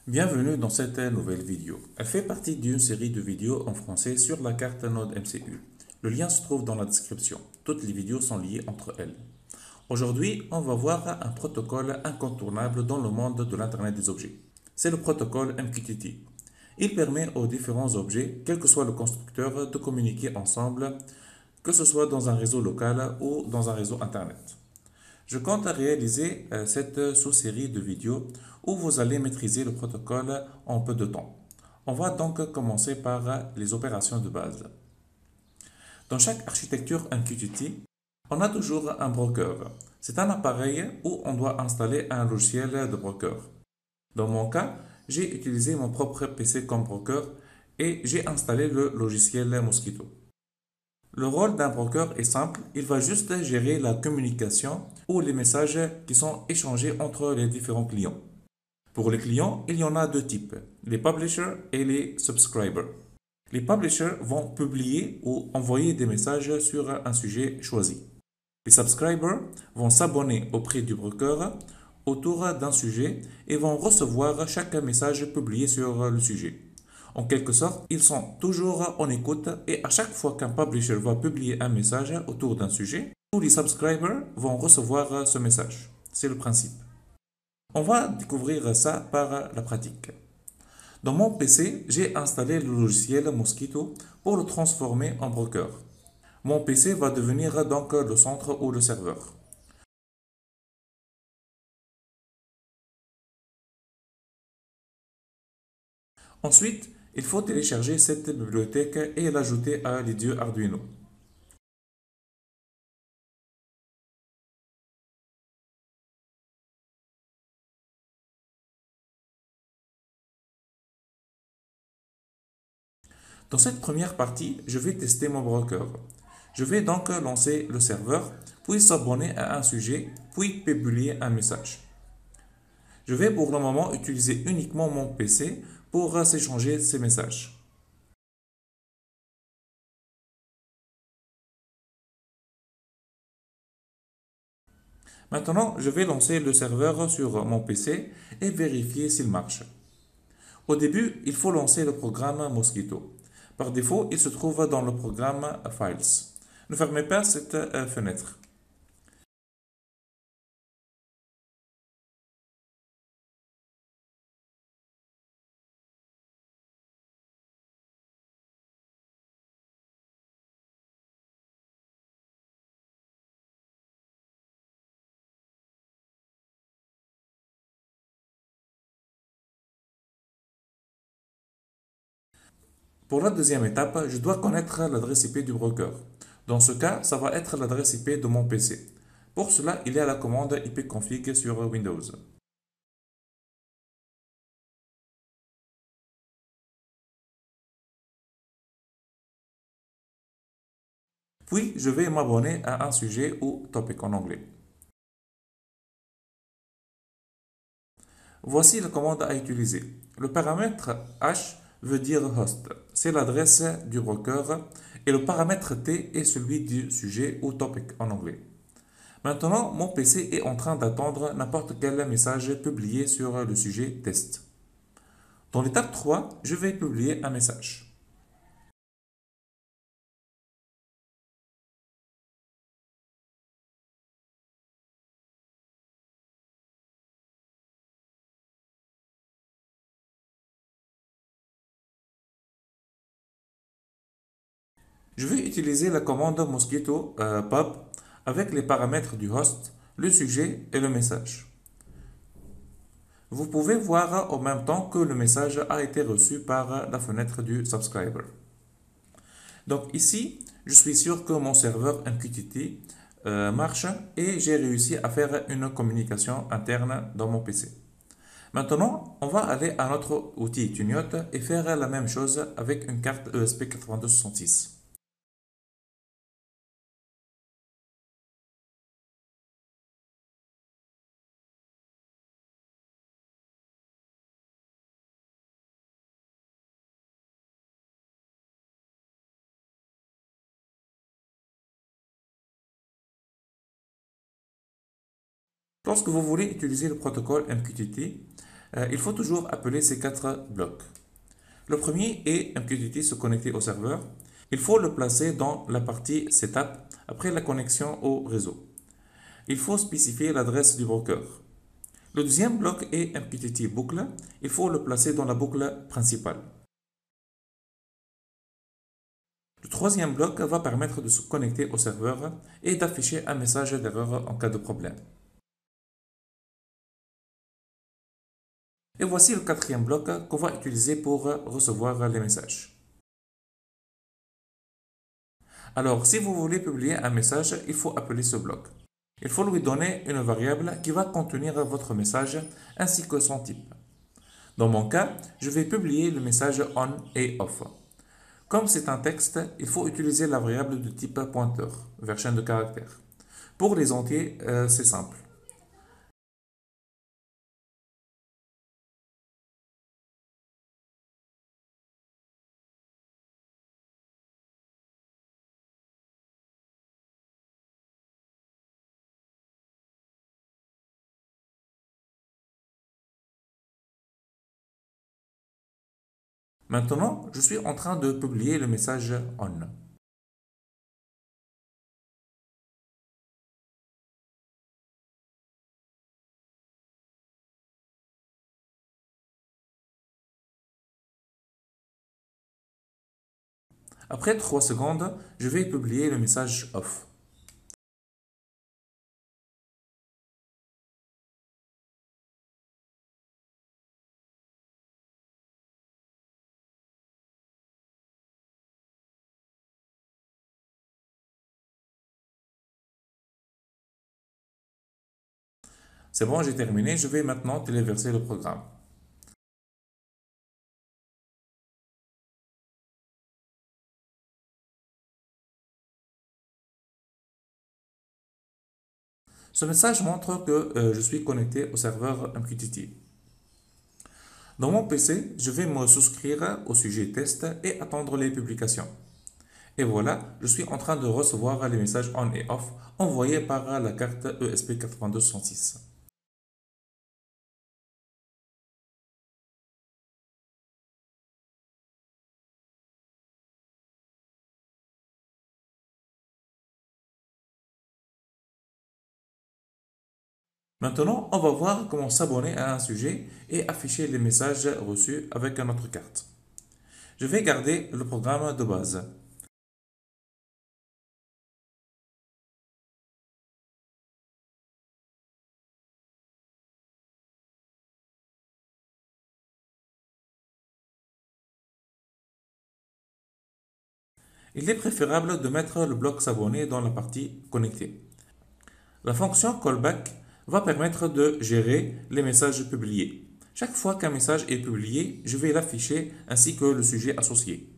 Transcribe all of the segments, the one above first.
Bienvenue dans cette nouvelle vidéo. Elle fait partie d'une série de vidéos en français sur la carte Node MCU. Le lien se trouve dans la description. Toutes les vidéos sont liées entre elles. Aujourd'hui, on va voir un protocole incontournable dans le monde de l'Internet des objets. C'est le protocole MQTT. Il permet aux différents objets, quel que soit le constructeur, de communiquer ensemble, que ce soit dans un réseau local ou dans un réseau Internet. Je compte réaliser cette sous-série de vidéos où vous allez maîtriser le protocole en peu de temps. On va donc commencer par les opérations de base. Dans chaque architecture MQTT, on a toujours un broker. C'est un appareil où on doit installer un logiciel de broker. Dans mon cas, j'ai utilisé mon propre PC comme broker et j'ai installé le logiciel Mosquito. Le rôle d'un broker est simple, il va juste gérer la communication ou les messages qui sont échangés entre les différents clients. Pour les clients, il y en a deux types, les publishers et les subscribers. Les publishers vont publier ou envoyer des messages sur un sujet choisi. Les subscribers vont s'abonner auprès du broker autour d'un sujet et vont recevoir chaque message publié sur le sujet. En quelque sorte, ils sont toujours en écoute et à chaque fois qu'un publisher va publier un message autour d'un sujet, tous les subscribers vont recevoir ce message. C'est le principe. On va découvrir ça par la pratique. Dans mon PC, j'ai installé le logiciel Mosquito pour le transformer en broker. Mon PC va devenir donc le centre ou le serveur. Ensuite, il faut télécharger cette bibliothèque et l'ajouter à l'IDE Arduino. Dans cette première partie, je vais tester mon broker. Je vais donc lancer le serveur, puis s'abonner à un sujet, puis publier un message. Je vais pour le moment utiliser uniquement mon PC pour s'échanger ces messages. Maintenant, je vais lancer le serveur sur mon PC et vérifier s'il marche. Au début, il faut lancer le programme Mosquito. Par défaut, il se trouve dans le programme Files. Ne fermez pas cette fenêtre. Pour la deuxième étape, je dois connaître l'adresse IP du broker. Dans ce cas, ça va être l'adresse IP de mon PC. Pour cela, il y a la commande ipconfig sur Windows. Puis, je vais m'abonner à un sujet ou topic en anglais. Voici la commande à utiliser. Le paramètre H veut dire host. C'est l'adresse du broker et le paramètre T est celui du sujet ou topic en anglais. Maintenant, mon PC est en train d'attendre n'importe quel message publié sur le sujet test. Dans l'étape 3, je vais publier un message. Je vais utiliser la commande mosquito pub avec les paramètres du host, le sujet et le message. Vous pouvez voir en même temps que le message a été reçu par la fenêtre du subscriber. Donc ici, je suis sûr que mon serveur MQTT marche et j'ai réussi à faire une communication interne dans mon PC. Maintenant, on va aller à notre outil Tuniot et faire la même chose avec une carte ESP8266. Lorsque vous voulez utiliser le protocole MQTT, Il faut toujours appeler ces quatre blocs. Le premier est MQTT se connecter au serveur. Il faut le placer dans la partie Setup après la connexion au réseau. Il faut spécifier l'adresse du broker. Le deuxième bloc est MQTT boucle. Il faut le placer dans la boucle principale. Le troisième bloc va permettre de se connecter au serveur et d'afficher un message d'erreur en cas de problème. Et voici le quatrième bloc qu'on va utiliser pour recevoir les messages. Alors, si vous voulez publier un message, il faut appeler ce bloc. Il faut lui donner une variable qui va contenir votre message ainsi que son type. Dans mon cas, je vais publier le message on et off. Comme c'est un texte, il faut utiliser la variable de type pointeur, vers chaîne de caractères. Pour les entiers, c'est simple. Maintenant, je suis en train de publier le message on. Après 3 secondes, je vais publier le message off. C'est bon, j'ai terminé. Je vais maintenant téléverser le programme. Ce message montre que je suis connecté au serveur MQTT. Dans mon PC, je vais me souscrire au sujet test et attendre les publications. Et voilà, je suis en train de recevoir les messages on et off envoyés par la carte ESP8266. Maintenant, on va voir comment s'abonner à un sujet et afficher les messages reçus avec notre carte. Je vais garder le programme de base. Il est préférable de mettre le bloc s'abonner dans la partie connectée. La fonction callback va permettre de gérer les messages publiés. Chaque fois qu'un message est publié, je vais l'afficher ainsi que le sujet associé.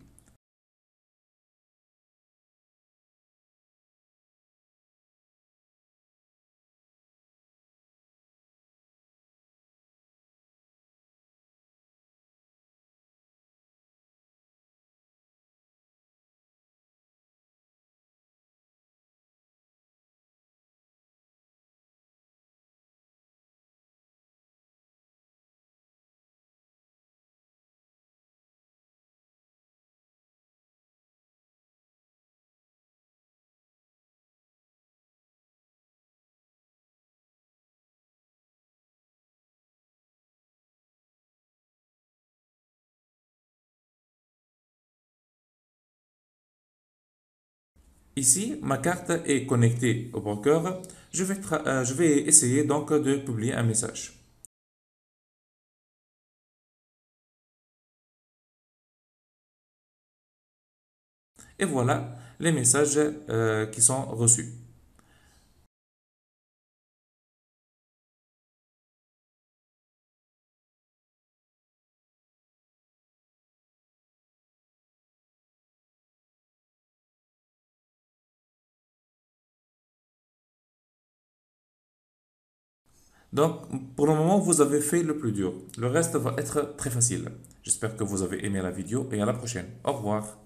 Ici, ma carte est connectée au broker. Je vais essayer donc de publier un message. Et voilà les messages qui sont reçus. Donc, pour le moment, vous avez fait le plus dur. Le reste va être très facile. J'espère que vous avez aimé la vidéo et à la prochaine. Au revoir.